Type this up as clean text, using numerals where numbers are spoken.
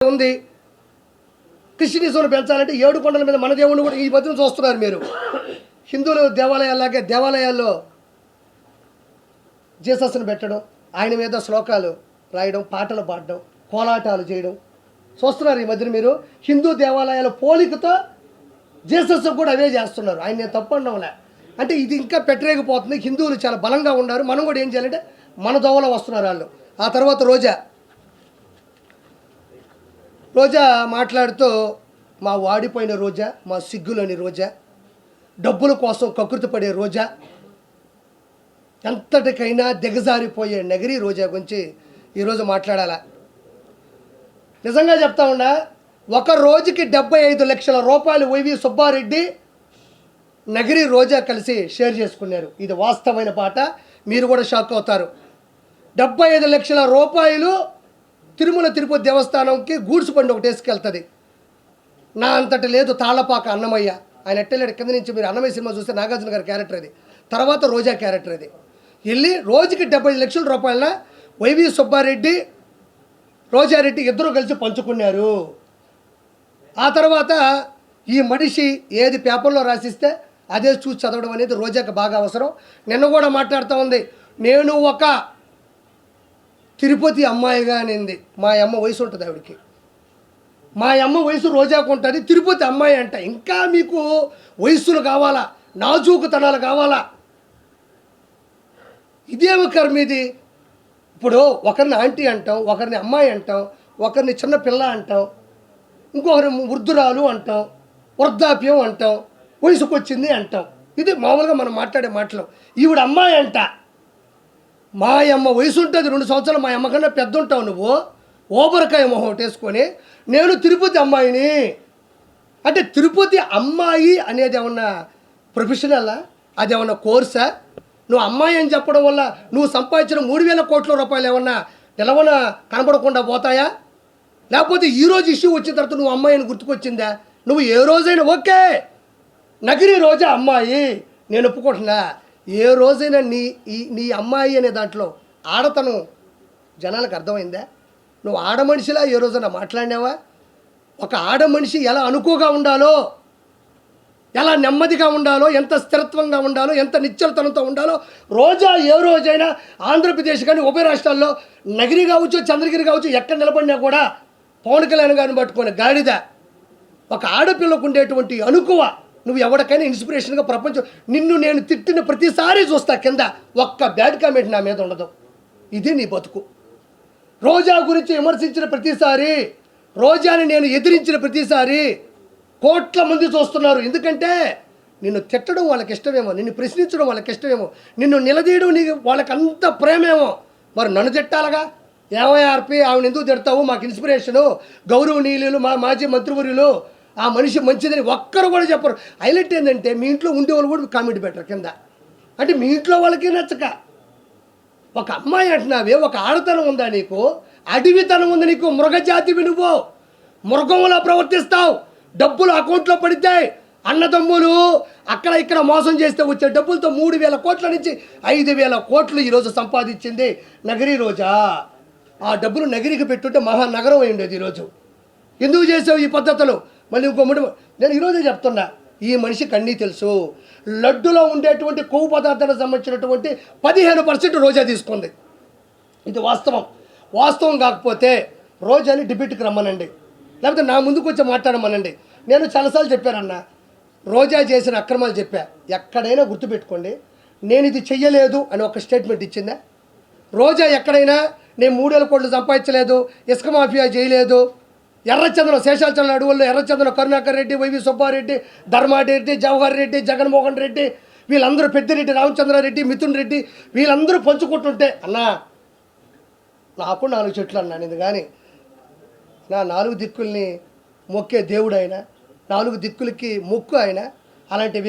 ఉంది. క్రిస్టియనిజంను పెంచాలంటే 7 కొండల మీద మన దేవుడిని కూడా ఈ మధ్యన చూస్తున్నారు మీరు. హిందువులు దేవాలయాల్లాగే దేవాలయాల్లో జీసస్ని పెట్టడం, ఆయన మీద శ్లోకాలు రాయడం, పాటలు పాడడం, కోలాటాలు చేయడం చూస్తున్నారు ఈ మధ్యన మీరు. హిందూ దేవాలయాల పోలికతో జీసస్ కూడా అవే చేస్తున్నారు. ఆయన నేను తప్పు అనడంలే, అంటే ఇది ఇంకా పెట్టరేగిపోతుంది. హిందువులు చాలా బలంగా ఉన్నారు, మనం కూడా ఏం చేయాలంటే మన దోవలో వస్తున్నారు వాళ్ళు. ఆ తర్వాత రోజా మాట్లాడుతూ మా వాడిపోయిన రోజా, మా సిగ్గులోని రోజా, డబ్బుల కోసం కకృతి పడే రోజా, ఎంతటికైనా దిగజారిపోయే నగిరి రోజా గురించి ఈరోజు మాట్లాడాలా. నిజంగా చెప్తా ఉన్నా, ఒక రోజుకి 75 లక్షల రూపాయలు వైవి సుబ్బారెడ్డి నగిరి రోజా కలిసి షేర్ చేసుకున్నారు. ఇది వాస్తవమైన పాట, మీరు కూడా షాక్ అవుతారు. 75 లక్షల రూపాయలు తిరుమల తిరుపతి దేవస్థానంకి గూడ్స్ బండి ఒకటి వేసుకెళ్తుంది. నా అంతటి లేదు తాళపాక అన్నమయ్య, ఆయన ఎట్టలేడు కింద నుంచి. మీరు అన్నమయ్య సినిమా చూస్తే నాగార్జున గారి క్యారెక్టర్ అది, తర్వాత రోజా క్యారెక్టర్ అది. వెళ్ళి రోజుకి 75 లక్షల రూపాయల వైవి సుబ్బారెడ్డి రోజారెడ్డి ఇద్దరు కలిసి పంచుకున్నారు. ఆ తర్వాత ఈ మనిషి ఏది పేపర్లో రాసిస్తే అదే చూసి చదవడం అనేది రోజాకి బాగా అవసరం. నిన్న కూడా మాట్లాడుతూ ఉంది, నేను ఒక తిరుపతి అమ్మాయిగా అనింది. మా అమ్మ వయసు ఉంటుంది ఆవిడకి, మా అమ్మ వయసు రోజాకు ఉంటుంది, తిరుపతి అమ్మాయి అంట. ఇంకా మీకు వయస్సులు కావాలా, నాజూకుతనాలు కావాలా? ఇదేమి కర్మ ఇది? ఇప్పుడు ఒకరిని ఆంటీ అంటాం, ఒకరిని అమ్మాయి అంటాం, ఒకరిని చిన్న పిల్ల అంటాం, ఇంకొకరిని వృద్ధురాలు అంటాం, వృద్ధాప్యం అంటాం, వయసుకు వచ్చింది అంటాం. ఇది మామూలుగా మనం మాట్లాడే మాటలు. ఈవిడ అమ్మాయి అంట. మా అమ్మ వయసు ఉంటుంది 2 సంవత్సరాలు, మా అమ్మ కన్నా పెద్ద ఉంటావు నువ్వు. ఓబరకాయ మొహం వేసుకొని నేను తిరుపతి అమ్మాయిని అంటే, తిరుపతి అమ్మాయి అనేది ఏమన్నా ప్రొఫెషనలా? అది ఏమన్నా కోర్సా? నువ్వు అమ్మాయి అని చెప్పడం వల్ల నువ్వు సంపాదించిన 3,000 కోట్ల రూపాయలు ఏమన్నా నిలవన కనబడకుండా పోతాయా? లేకపోతే ఈరోజు ఇష్యూ వచ్చిన తర్వాత నువ్వు అమ్మాయి అని గుర్తుకొచ్చిందా? నువ్వు ఏ రోజైనా ఓకే నగిరి రోజా అమ్మాయి నేను ఒప్పుకుంటున్నా. ఏ రోజైనా నీ అమ్మాయి అనే దాంట్లో ఆడతనం జనాలకు అర్థమైందా? నువ్వు ఆడ మనిషిలా ఏ రోజైనా మాట్లాడినావా? ఒక ఆడ మనిషి ఎలా అనుకోగా ఉండాలో, ఎలా నెమ్మదిగా ఉండాలో, ఎంత స్థిరత్వంగా ఉండాలో, ఎంత నిశ్చలతనంతో ఉండాలో రోజా ఏ రోజైనా ఆంధ్రప్రదేశ్ కానీ ఉభయ రాష్ట్రాల్లో నగిరి కావచ్చు, చంద్రగిరి కావచ్చు, ఎక్కడ నిలబడినా కూడా పవన్ కళ్యాణ్ గారిని పట్టుకొని గాడిద. ఒక ఆడపిల్లకు ఉండేటువంటి అనుకువ నువ్వు ఎవరికైనా ఇన్స్పిరేషన్గా ప్రపంచం. నిన్ను నేను తిట్టిన ప్రతిసారి చూస్తా కింద ఒక్క బ్యాడ్ కామెంట్ నా మీద ఉండదు. ఇది నీ బతుకు. రోజా గురించి విమర్శించిన ప్రతిసారి, రోజాని నేను ఎదిరించిన ప్రతిసారి కోట్ల మంది చూస్తున్నారు. ఎందుకంటే నిన్ను తిట్టడం వాళ్ళకి ఇష్టమేమో, నిన్ను ప్రశ్నించడం వాళ్ళకి ఇష్టమేమో, నిన్ను నిలదీయడం నీకు వాళ్ళకి అంత ప్రేమేమో. మరి నన్ను తిట్టాలగా? ఏవైఆర్పి ఆవిడ ఎందుకు తిడతావు? మాకు ఇన్స్పిరేషను, గౌరవనీయులు, మా మాజీ మంత్రివర్యులు, ఆ మనిషి మంచిదని ఒక్కరు కూడా చెప్పరు. హైలైట్ ఏంటంటే మీ ఇంట్లో ఉండేవాళ్ళు కూడా కామెంట్ పెట్టరు కింద. అంటే మీ ఇంట్లో వాళ్ళకి నచ్చక ఒక అమ్మాయి అంటున్నావే, ఒక ఆడతనం ఉందా నీకు? అడవితనం ఉంది నీకు. మృగజాతివి నువ్వు, మృగంలా ప్రవర్తిస్తావు. డబ్బులు అకౌంట్లో పడితే అన్నదమ్ములు అక్కడ ఇక్కడ మోసం చేస్తే వచ్చే డబ్బులతో 3,000 కోట్ల నుంచి 5,000 కోట్లు ఈరోజు సంపాదించింది నగిరి రోజా. ఆ డబ్బులు నగిరికి పెట్టుంటే మహానగరం అయి ఉండేది ఈరోజు. ఎందుకు చేసావు ఈ పద్ధతులు? మళ్ళీ ఇంకో నేను ఈరోజే చెప్తున్నా, ఈ మనిషికి అన్నీ తెలుసు. లడ్డులో ఉండేటువంటి కొవ్వు పదార్థాలకు సంబంధించినటువంటి 15% రోజా తీసుకుంది. ఇది వాస్తవం. వాస్తవం కాకపోతే రోజాని డిబేట్కి రమ్మనండి, లేకపోతే నా ముందుకు వచ్చి మాట్లాడమనండి. నేను చాలాసార్లు చెప్పానన్న, రోజా చేసిన అక్రమాలు చెప్పా. ఎక్కడైనా గుర్తుపెట్టుకోండి, నేను ఇది చెయ్యలేదు అని ఒక స్టేట్మెంట్ ఇచ్చిందా? రోజా ఎక్కడైనా నేను 3,000 కోట్లు సంపాదించలేదు, ఇసుక మాఫియా చేయలేదు, ఎర్రచంద్రం శేషాచలం అడవుల్లో ఎర్రచంద్రం కరుణాకర్ రెడ్డి, వైవి సుబ్బారెడ్డి, ధర్మారెడ్డి, జవహర్ రెడ్డి, జగన్మోహన్ రెడ్డి, వీళ్ళందరూ పెద్దిరెడ్డి, రామచంద్రారెడ్డి, మిథున్ రెడ్డి, వీళ్ళందరూ పంచుకుంటుంటే అన్నా నాకు 4 చెట్లు అన్నాను. ఇది కానీ నా 4 దిక్కుల్ని మొక్కే దేవుడు ఆయన, 4 దిక్కులకి మొక్కు ఆయన. అలాంటి